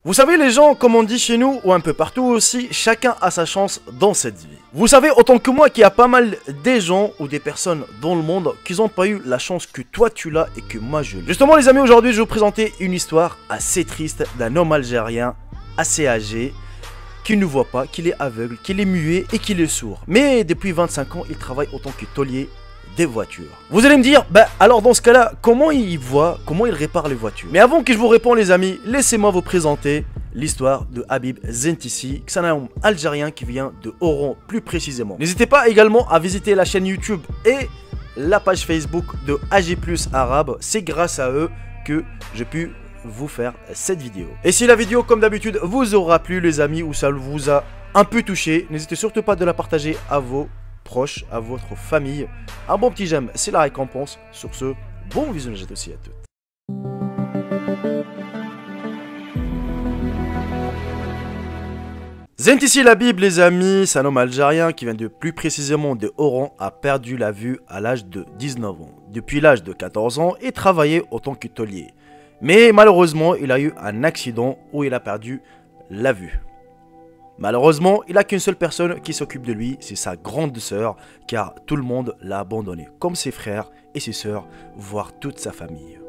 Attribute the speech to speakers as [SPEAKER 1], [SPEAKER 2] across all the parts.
[SPEAKER 1] Vous savez les gens, comme on dit chez nous ou un peu partout aussi, chacun a sa chance dans cette vie. Vous savez autant que moi qu'il y a pas mal des gens ou des personnes dans le monde qui n'ont pas eu la chance que toi tu l'as et que moi je l'ai. Justement les amis, aujourd'hui je vais vous présenter une histoire assez triste d'un homme algérien assez âgé qui ne voit pas, qu'il est aveugle, qu'il est muet et qu'il est sourd. Mais depuis 25 ans, il travaille autant que tôlier des voitures. Vous allez me dire, alors dans ce cas-là, comment il voit, comment il répare les voitures? Mais avant que je vous réponde les amis, laissez-moi vous présenter l'histoire de Habib Zentissi, c'est un homme algérien qui vient de Oran plus précisément. N'hésitez pas également à visiter la chaîne YouTube et la page Facebook de AG+ Arabe, c'est grâce à eux que j'ai pu vous faire cette vidéo. Et si la vidéo comme d'habitude vous aura plu les amis ou ça vous a un peu touché, n'hésitez surtout pas de la partager à vos proches, à votre famille. Un bon petit j'aime, c'est la récompense. Sur ce, bon visionnage aussi à toutes. Zentissi Habib les amis, c'est un homme algérien qui vient de plus précisément de Oran, a perdu la vue à l'âge de 19 ans. Depuis l'âge de 14 ans, il travaillait en tant que tôlier. Mais malheureusement, il a eu un accident où il a perdu la vue. Malheureusement, il n'a qu'une seule personne qui s'occupe de lui, c'est sa grande sœur, car tout le monde l'a abandonné, comme ses frères et ses sœurs, voire toute sa famille.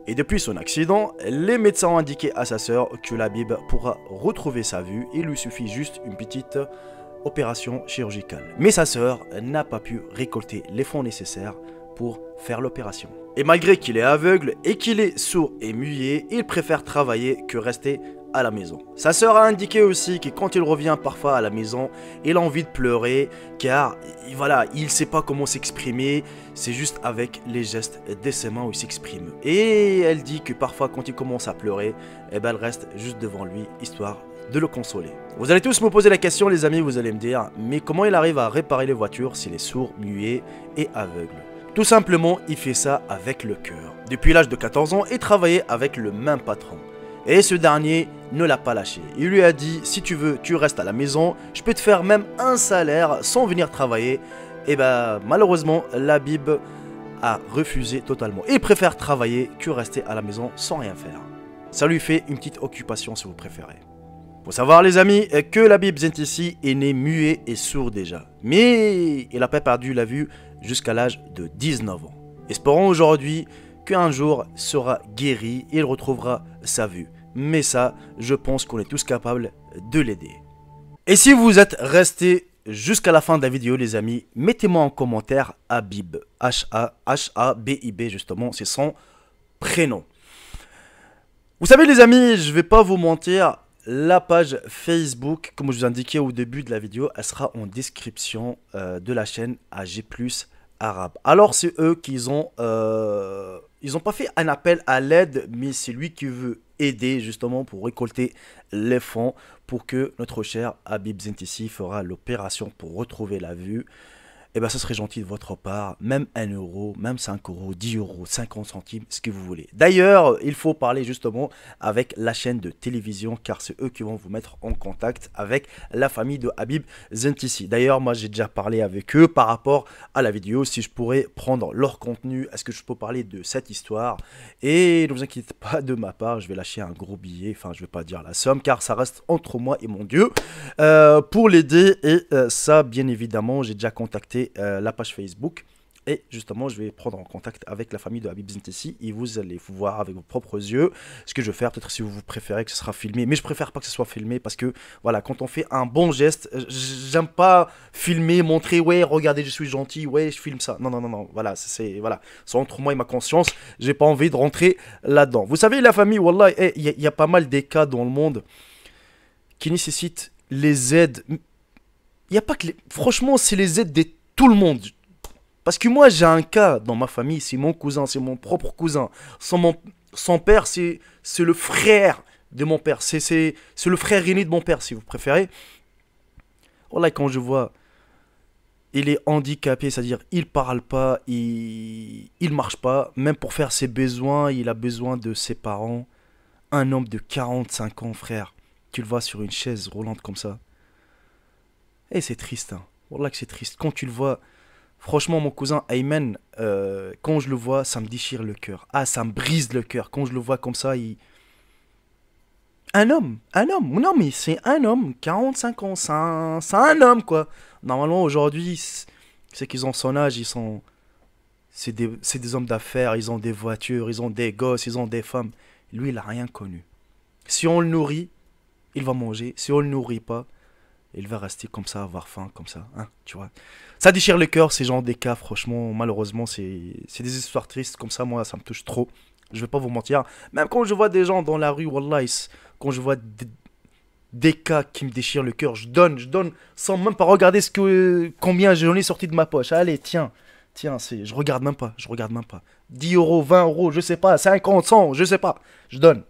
[SPEAKER 1] Et depuis son accident, les médecins ont indiqué à sa sœur que Habib pourra retrouver sa vue, il lui suffit juste une petite opération chirurgicale. Mais sa sœur n'a pas pu récolter les fonds nécessaires pour faire l'opération. Et malgré qu'il est aveugle et qu'il est sourd et muet, il préfère travailler que rester à la maison. Sa sœur a indiqué aussi que quand il revient parfois à la maison, il a envie de pleurer car voilà, il sait pas comment s'exprimer, c'est juste avec les gestes de ses mains où il s'exprime. Et elle dit que parfois quand il commence à pleurer, elle reste juste devant lui histoire de le consoler. Vous allez tous me poser la question les amis, vous allez me dire, mais comment il arrive à réparer les voitures s'il est sourd, muet et aveugle? Tout simplement, il fait ça avec le cœur. Depuis l'âge de 14 ans, il travaillait avec le même patron. Et ce dernier ne l'a pas lâché. Il lui a dit, si tu veux, tu restes à la maison, je peux te faire même un salaire sans venir travailler. Et malheureusement, Habib a refusé totalement. Il préfère travailler que rester à la maison sans rien faire. Ça lui fait une petite occupation si vous préférez. Faut savoir les amis que Habib Zentissi est né muet et sourd déjà. Mais il n'a pas perdu la vue jusqu'à l'âge de 19 ans. Espérons aujourd'hui qu'un jour sera guéri et il retrouvera sa vue. Mais ça, je pense qu'on est tous capables de l'aider. Et si vous êtes resté jusqu'à la fin de la vidéo les amis, mettez-moi en commentaire Habib, H-A-B-I-B justement, c'est son prénom. Vous savez les amis, je vais pas vous mentir, la page Facebook, comme je vous indiquais au début de la vidéo, elle sera en description de la chaîne AG+ Arabe. Alors c'est eux qui ont pas fait un appel à l'aide, mais c'est lui qui veut aider justement pour récolter les fonds pour que notre cher Habib Zentissi fera l'opération pour retrouver la vue. Et ça serait gentil de votre part, même 1 euro, même 5 euros, 10 euros, 50 centimes, ce que vous voulez. D'ailleurs, il faut parler justement avec la chaîne de télévision, car c'est eux qui vont vous mettre en contact avec la famille de Habib Zentissi. D'ailleurs, moi j'ai déjà parlé avec eux par rapport à la vidéo, si je pourrais prendre leur contenu, est-ce que je peux parler de cette histoire? Et ne vous inquiétez pas de ma part, je vais lâcher un gros billet, enfin je vais pas dire la somme, car ça reste entre moi et mon Dieu, pour l'aider. Et ça, bien évidemment, j'ai déjà contacté la page Facebook et justement je vais prendre en contact avec la famille de Habib Zentissi et vous allez voir avec vos propres yeux ce que je vais faire. Peut-être si vous préférez que ce sera filmé, mais je préfère pas que ce soit filmé parce que voilà, quand on fait un bon geste, j'aime pas filmer, montrer ouais regardez je suis gentil, ouais je filme ça, non, voilà c'est entre moi et ma conscience, j'ai pas envie de rentrer là-dedans. Vous savez la famille, wallah, il y a pas mal des cas dans le monde qui nécessitent les aides. Il n'y a pas que les... Franchement, c'est les aides de tout le monde. Parce que moi, j'ai un cas dans ma famille, c'est mon cousin, c'est mon propre cousin. Son père, c'est le frère de mon père. C'est le frère aîné de mon père, si vous préférez. Voilà, quand je vois, il est handicapé, c'est-à-dire il parle pas, il marche pas. Même pour faire ses besoins, il a besoin de ses parents. Un homme de 45 ans, frère. Tu le vois sur une chaise roulante comme ça. Et c'est triste, hein. Wallah que c'est triste. Quand tu le vois, franchement, mon cousin Ayman, quand je le vois, ça me déchire le cœur. Ah, ça me brise le cœur. Quand je le vois comme ça, un homme, non mais c'est un homme, 45 ans, c'est un homme quoi. Normalement aujourd'hui, c'est qu'ils ont son âge, c'est des hommes d'affaires, ils ont des voitures, ils ont des gosses, ils ont des femmes. Lui, il a rien connu. Si on le nourrit, il va manger. Si on le nourrit pas, il va rester comme ça, avoir faim, comme ça, hein, tu vois. Ça déchire le cœur, ces gens des cas, franchement, malheureusement, c'est des histoires tristes, comme ça, moi, ça me touche trop. Je vais pas vous mentir. Même quand je vois des gens dans la rue, wallah, quand je vois des cas qui me déchirent le cœur, je donne, sans même pas regarder combien j'en ai sorti de ma poche. Allez, tiens, je regarde même pas, 10 euros, 20 euros, je sais pas, 50, 100, je sais pas. Je donne.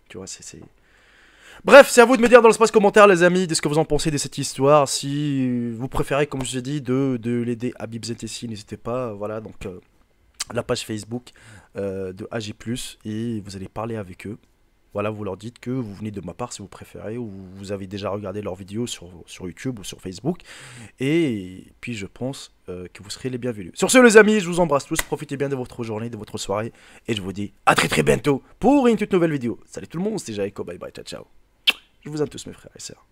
[SPEAKER 1] Tu vois, c'est. Bref, c'est à vous de me dire dans l'espace commentaire, les amis, de ce que vous en pensez de cette histoire. Si vous préférez, comme je vous ai dit, de l'aider Habib ZTC, n'hésitez pas. Voilà, donc la page Facebook de AG+, et vous allez parler avec eux. Voilà, vous leur dites que vous venez de ma part si vous préférez, ou vous avez déjà regardé leurs vidéos sur YouTube ou sur Facebook. Et puis je pense que vous serez les bienvenus. Sur ce, les amis, je vous embrasse tous. Profitez bien de votre journée, de votre soirée. Et je vous dis à très bientôt pour une toute nouvelle vidéo. Salut tout le monde, c'était Jaïko. Bye bye, ciao ciao. Je vous aime tous mes frères et sœurs.